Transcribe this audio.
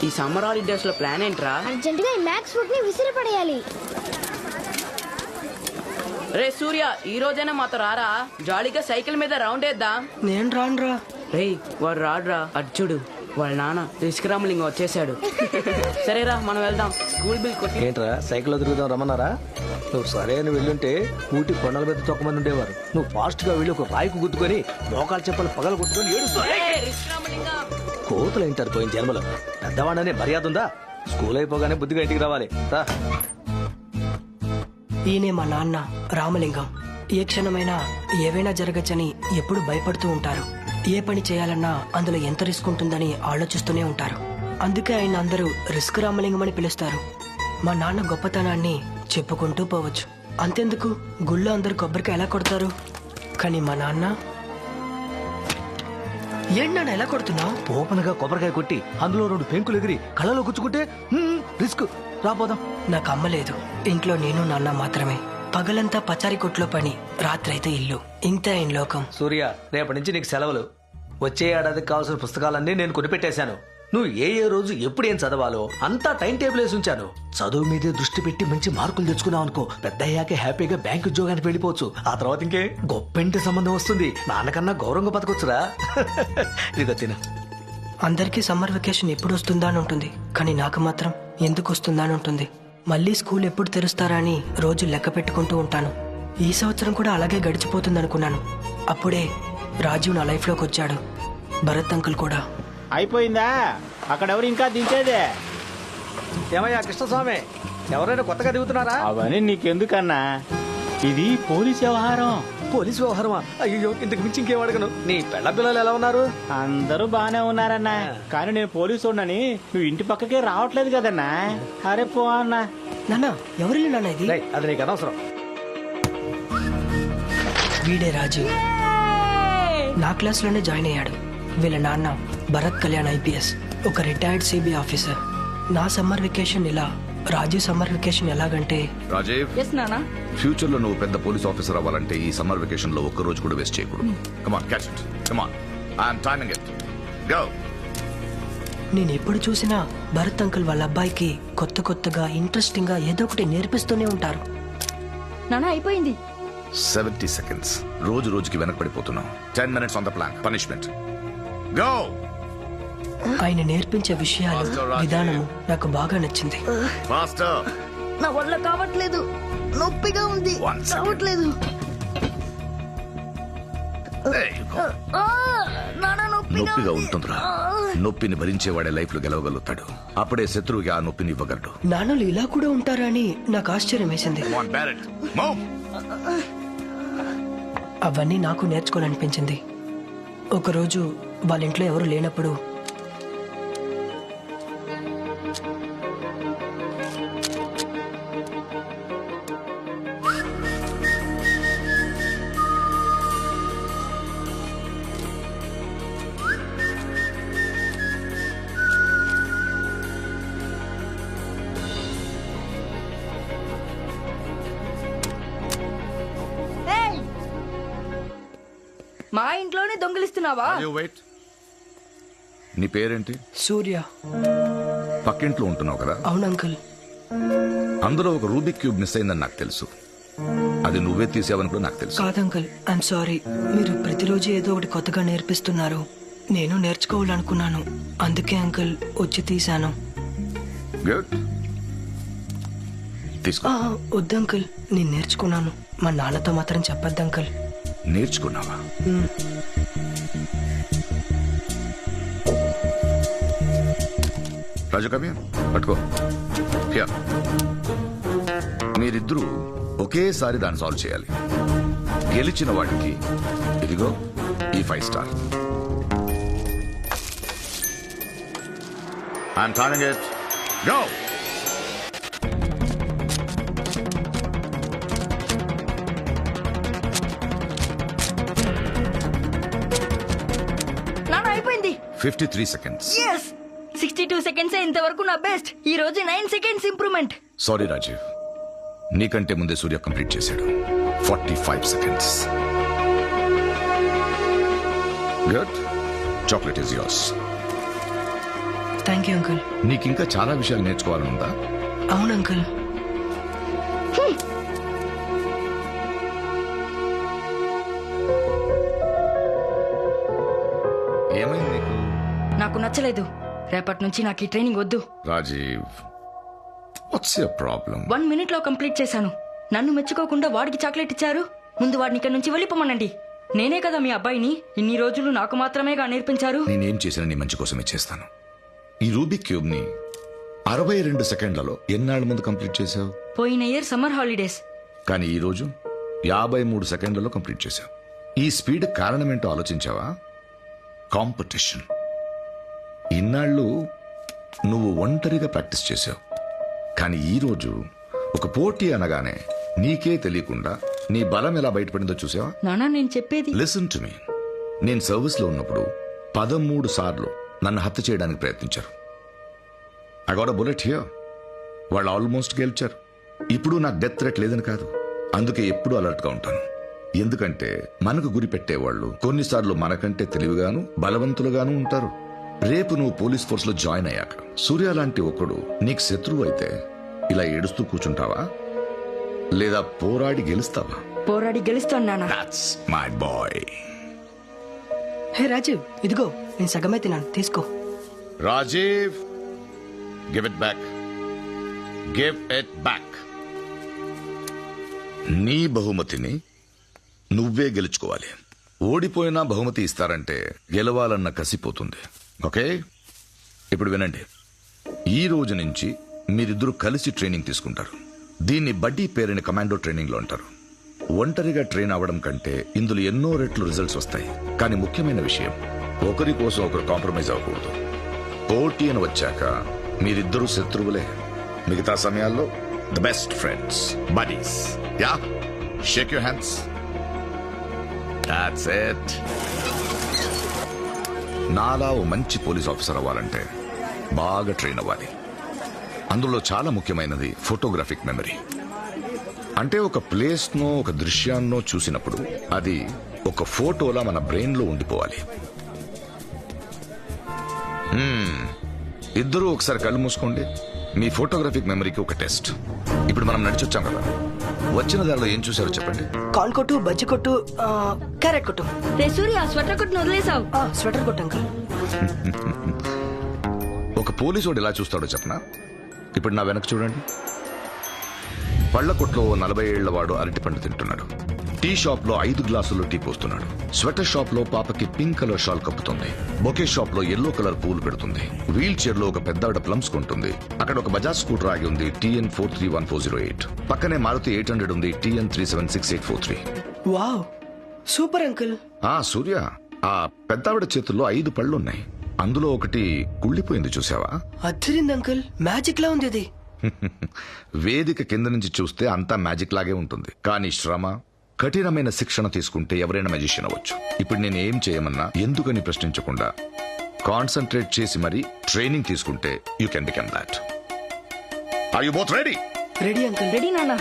ఈ summer holidays లో plan ఏంట్రా? అర్జెంటుగా ఈ మ్యాక్స్ బుక్ ని విసిరి పడేయాలి. రే సూర్య, ఈ రోజైనా మాతో రారా, జాలీగా సైకిల్ మీద రౌండ్ వేద్దాం. నేను రానురా. రే వాడు రాడురా, అర్జుడు వాళ్ళ నాన్న రిస్క్రామలింగ్ వచ్చేసాడు. సరేరా మనం వెళ్దాం. స్కూల్ బిల్ కొట్టి. ఏంట్రా సైకిల్లో తిరుగుదాం రమ్మన్నారా? నువ్వు సరే అని వెళ్ళుంటే ఊటి కొండల మీద తొక్కమంది ఉండేవారు. నువ్వు ఫాస్ట్ గా వెళ్ళి ఒక రాయికు గుద్దుకొని మోకాలు చెప్పలు పగలు కొట్టుకొని కోతులు ఏంటారు పోయిన జన్మలో. పెద్దవాడనే మర్యాద ఉందా? స్కూల్ అయిపోగానే బుద్ధిగా ఇంటికి రావాలి. ఈయనే మా నాన్న రామలింగం. ఏ క్షణమైనా ఏవైనా జరగచ్చని ఎప్పుడు భయపడుతూ ఉంటారు. ఏ పని చేయాలన్నా అందులో ఎంత రిస్క్ ఉంటుందని ఆలోచిస్తూనే ఉంటారు. అందుకే ఆయన అందరూ రిస్క్ రామలింగం అని పిలుస్తారు. మా నాన్న గొప్పతనాన్ని చెప్పుకుంటూ పోవచ్చు. అంతెందుకు, గుళ్ళో అందరు కొబ్బరికాయ ఎలా కొడతారు, కానీ మా నాన్న ఏంటి ఎలా కొడుతున్నావు? ఓపెన్ గా కొబ్బరికాయ కొట్టి అందులో 2 పెంకులు ఎగిరి కళ్ళలో గుచ్చుకుంటే రిస్క్. రాపోదాం. నాకు అమ్మ లేదు. ఇంట్లో నేను నాన్న మాత్రమే. పగలంతా పచారీ కొట్లో పని, రాత్రైతే ఇల్లు. ఇంతే ఆయన లోకం. సూర్య, రేపటి నుంచి నీకు సెలవులు. వచ్చే ఏడాదికి కావాల్సిన పుస్తకాలన్నీ నేను కొనిపెట్టేశాను. నువ్వు ఏ రోజు ఎప్పుడు ఏం చదవాలో అంతా టైం టేబుల్ వేసి ఉంచాను. చదువు మీదే దృష్టి పెట్టి మంచి మార్కులు తెచ్చుకున్నావు అనుకో, పెద్ద అయ్యాకే హ్యాపీగా బ్యాంక్ ఉద్యోగానికి వెళ్ళిపోవచ్చు. ఆ తర్వాత ఇంకే గొప్పింటి సంబంధం వస్తుంది. నాన్నకన్నా గౌరవంగా బతకొచ్చురా. ఇదిగో తిన. అందరికీ సమ్మర్ వెకేషన్ ఎప్పుడు వస్తుందా అని ఉంటుంది, కానీ నాకు మాత్రం ఎందుకు వస్తుందా అని ఉంటుంది. మళ్ళీ స్కూల్ ఎప్పుడు తెరుస్తారా అని రోజు లెక్క పెట్టుకుంటూ ఉంటాను. ఈ సంవత్సరం కూడా అలాగే గడిచిపోతుంది అనుకున్నాను. అప్పుడే రాజీవ్ నా లైఫ్ లోకి వచ్చాడు. భరత్ అంకుల్ కూడా. అయిపోయిందా? అక్కడెవరు ఇంకా దించేదే? ఏమయ్యా కృష్ణస్వామి, ఎవరైనా కొత్తగా దిగుతున్నారా? అవన్నీ నీకెందుకన్నా, ఇది పోలీస్ వ్యవహారం. పోలీసు వ్యవహారమా? అయ్యో, ఇంతకు మించి ఇంకేం అడగను. నీ పెళ్ళ పిల్లలు ఎలా ఉన్నారు? అందరూ బానే ఉన్నారన్నా, కానీ నేను పోలీసు ఉన్నాని నువ్వు ఇంటి పక్కకే రావట్లేదు కదన్నా. అరే పో అన్నా. నాన్న ఎవరిల్లు నాన్న ఇది? రేయ్, అది నీకు అనవసరం. వీడే రాజీవ్. నా క్లాస్ లోనే జాయిన్ అయ్యాడు. వీళ్ళ నాన్న భరత్ కళ్యాణ్ ఐపీఎస్, ఒక రిటైర్డ్ సిబిఐ ఆఫీసర్. నా సమ్మర్ వెకేషన్ ఇలా, రాజీవ్ సమ్మర్ వెకేషన్ ఎలాగంటే. రాజీవ్, ఫ్యూచర్ లో నువ్వు పెద్ద పోలీస్ ఆఫీసర్ అవ్వాలంటే ఈ సమ్మర్ వెకేషన్ లో ఒక్క రోజు కూడా వేస్ట్ చేయకూడదు. Come on, catch it. Come on, I am timing it. Go. నేను ఎప్పుడు చూసినా భరత్ అంకుల్ వాళ్ళ అబ్బాయికి కొత్తగా ఇంట్రెస్టింగ్ గా ఏదో ఒకటి నేర్పిస్తూనే ఉంటారు. నాన్న అయిపోయింది. 70 seconds. రోజు రోజుకి వెనకపడిపోతున్నావు. 10 minutes on the plan. Punishment. Go. ఆయన నేర్పించే విషయాలు, విధానము నాకు బాగా నచ్చింది. ఫాస్టర్. నా వల్ల కావట్లేదు, నొప్పిగా ఉంది, కావట్లేదు. నొప్పిగా ఉంటుందిరా. నొప్పిని భరించేవాడే లైఫ్ లో గెలవగలుగుతాడు. అప్పుడే శత్రువుకి ఆ నొప్పిని ఇవ్వగలడు. నాన్నలు ఇలా కూడా ఉంటారా అని నాకు ఆశ్చర్యం వేసింది. అవన్నీ నాకు నేర్చుకోవాలనిపించింది. ఒకరోజు వాళ్ళ ఇంట్లో ఎవరు లేనప్పుడు మా ఇంట్లోనే దొంగిలిస్తున్నావా? నీ పేరేంటి? సూర్య. పక్కింట్లో ఉంటున్నావు కదా? అవును అంకుల్. అందులో ఒక రూబిక్ క్యూబ్ మిస్ అయిందని నాకు తెలుసు. అది నువ్వే తీసావని కూడా నాకు తెలుసు. కాదు అంకుల్, ఐఎమ్ సారీ. మీరు ప్రతిరోజు ఏదో ఒకటి కొత్తగా నేర్పిస్తున్నారు. నేను నేర్చుకోవాలనుకున్నాను, అందుకే అంకుల్ వచ్చి తీశాను. గుడ్. తీసుకో. వద్దు అంకుల్, నేను నేర్చుకున్నాను. మా నాన్నతో మాత్రం చెప్పొద్దు అంకుల్. నేర్చుకున్నావా? రాజు కవి పట్టుకో. మీరిద్దరూ ఒకేసారి దాన్ని సాల్వ్ చేయాలి. గెలిచిన వాడికి ఇదిగో ఈ 5 star. I'm turning it. Go. నాన్న అయిపోయింది. 53 seconds. 62 seconds ఇంతవరకు నా బెస్ట్. ఈ రోజు 9 seconds ఇంప్రూవ్మెంట్. సారీ రాజీవ్, నీకంటే ముందే సూర్య కంప్లీట్ చేశాడు. 45 seconds. Good. Chocolate is yours. Thank you uncle. నీకింకా చాలా విషయాలు నేర్చుకోవాలని ఉందా? అవును అంకుల్. ఏమైంది నీకు? నాకు నచ్చలేదు. రేపటి నుంచి నాకు ఈ ట్రైనింగ్ వద్దు. Rajiv, what's your problem? 1 minute లో కంప్లీట్ చేశాను. నన్ను మెచ్చుకోకుండా వాడికి చాక్లెట్ ఇచ్చారు. ముందు వాడిని ఇక్కడ నుంచి వెళ్ళిపోమనండి. నేనే కదా మీ అబ్బాయిని. ఇన్ని రోజులు నాకు మాత్రమేగా నేర్పించారు. నేనేం చేసినా నీ మంచి కోసమే చేస్తాను. ఈ రూబిక్ క్యూబ్ ని 62 సెకండ్లలో ఎన్నాళ్ళ ముందు కంప్లీట్ చేశావు? పోయిన ఇయర్ సమ్మర్ హాలిడేస్. కానీ ఈ రోజు 53 సెకండ్లలో కంప్లీట్ చేశావు. ఈ స్పీడ్ కారణమేంటో ఆలోచించావా? కాంపిటీషన్. ఇన్నాళ్ళు నువ్వు ఒంటరిగా ప్రాక్టీస్ చేశావు. కానీ ఈ రోజు ఒక పోటీ అనగానే నీకే తెలియకుండా నీ బలం ఎలా బయటపడిందో చూసావా? నానా నేను చెప్పేది. Listen to me. నేను సర్వీస్ లో ఉన్నప్పుడు 13 సార్లు నన్ను హత్య చేయడానికి ప్రయత్నించారు. I got a bullet here. వాళ్ళు ఆల్మోస్ట్ గెలిచారు. ఇప్పుడు నాకు డెత్ థ్రెట్ లేదని కాదు. అందుకే ఎప్పుడూ అలర్ట్ గా ఉంటాను. ఎందుకంటే మనకు గురి పెట్టేవాళ్ళు కొన్నిసార్లు మనకంటే తెలివిగాను బలవంతులుగాను ఉంటారు. రేపు నువ్వు పోలీస్ ఫోర్స్ లో జాయిన్ అయ్యాక సూర్య లాంటి ఒకడు నీకు శత్రువు అయితే ఇలా ఏడుస్తూ కూర్చుంటావా, లేదా పోరాడి గెలుస్తావా? పోరాడి గెలుస్తాను నానా. That's my boy. Hey Rajiv, ఇదిగో నేను సగమే తిన్నాను, తీసుకో. Rajiv, give it back. Give it back. నీ బహుమతిని నువ్వే గెలుచుకోవాలి. ఓడిపోయినా బహుమతి ఇస్తారంటే గెలవాలన్న కసిపోతుంది. ఓకే, ఇప్పుడు వినండి. ఈ రోజు నుంచి మీరిద్దరూ కలిసి ట్రైనింగ్ తీసుకుంటారు. దీన్ని బడ్డీ పేరుని కమాండో ట్రైనింగ్ లో అంటారు. ఒంటరిగా ట్రైన్ అవ్వడం కంటే ఇందులో ఎన్నో రెట్లు రిజల్ట్స్ వస్తాయి. కానీ ముఖ్యమైన విషయం, ఒకరి కోసం ఒకరు కాంప్రమైజ్ అవ్వకూడదు. పోటీ అని వచ్చాక మీరిద్దరూ శత్రువులే. మిగతా సమయాల్లో the best friends, buddies. Yeah, shake your hands. That's it. నాలా ఓ మంచి పోలీస్ ఆఫీసర్ అవ్వాలంటే బాగా ట్రైన్ అవ్వాలి. అందులో చాలా ముఖ్యమైనది ఫోటోగ్రాఫిక్ మెమరీ. అంటే ఒక ప్లేస్ నో ఒక దృశ్యాన్నో చూసినప్పుడు అది ఒక ఫోటోలా మన బ్రెయిన్ లో ఉండిపోవాలి. ఇద్దరూ ఒకసారి కళ్ళు మూసుకోండి. మీ ఫోటోగ్రాఫిక్ మెమరీకి ఒక టెస్ట్. ఇప్పుడు మనం నడిచొచ్చాం కదా, వచ్చిన దారిలో ఏం చూసారో చెప్పండి. కార్న్ కొట్టు, బజ్జి కొట్టు, క్యారెట్ కొట్టు. రే సూర్య, స్వెటర్ కొట్టును వదిలేసావు. స్వెటర్ కొట్టు అంకుల్. ఒక పోలీసు వాడు ఎలా చూస్తాడో చెప్పనా? ఇప్పుడు నా వెనక చూడండి. పళ్ల కొట్లో 40 ఏళ్ల వాడు అరటిపండు తింటున్నాడు. టీ షాప్ లో 5 గ్లాసులు టీ పోస్తున్నాడు. స్వెటర్ షాప్ లో పాపకి పింక్ కలర్ షాల్ కప్పుతుంది. బొకే షాప్ లో ఎల్లో కలర్ పూలు పెడుతుంది. వీల్ చైర్ లో ఒక పెద్దావిడ ప్లమ్స్ కొంటుంది. అక్కడ ఒక బజాజ్ స్కూటర్ ఆగి ఉంది, TN 431408. పక్కనే మారుతి 800 ఉంది, TN 376843. Wow, super uncle. Surya, ఆ పెద్దావిడ చేతుల్లో 5 పళ్ళు ఉన్నాయి. అందులో ఒకటి కుళ్ళిపోయింది, చూసావా? అద్దరింది అంకుల్, మ్యాజిక్ లా ఉంది అది. వేదిక కింద నుంచి చూస్తే అంతా మ్యాజిక్ లాగే ఉంటుంది. కానీ శ్రమ, కఠినమైన శిక్షణ తీసుకుంటే ఎవరైనా మ్యాజిషియన్ అవ్వచ్చు. ఇప్పుడు నేను ఏం చేయమన్నా ఎందుకని ప్రశ్నించకుండా కాన్సన్ట్రేట్ చేసి మరి ట్రైనింగ్ తీసుకుంటే you can become that. Are you both ready? Ready uncle. Ready నానా.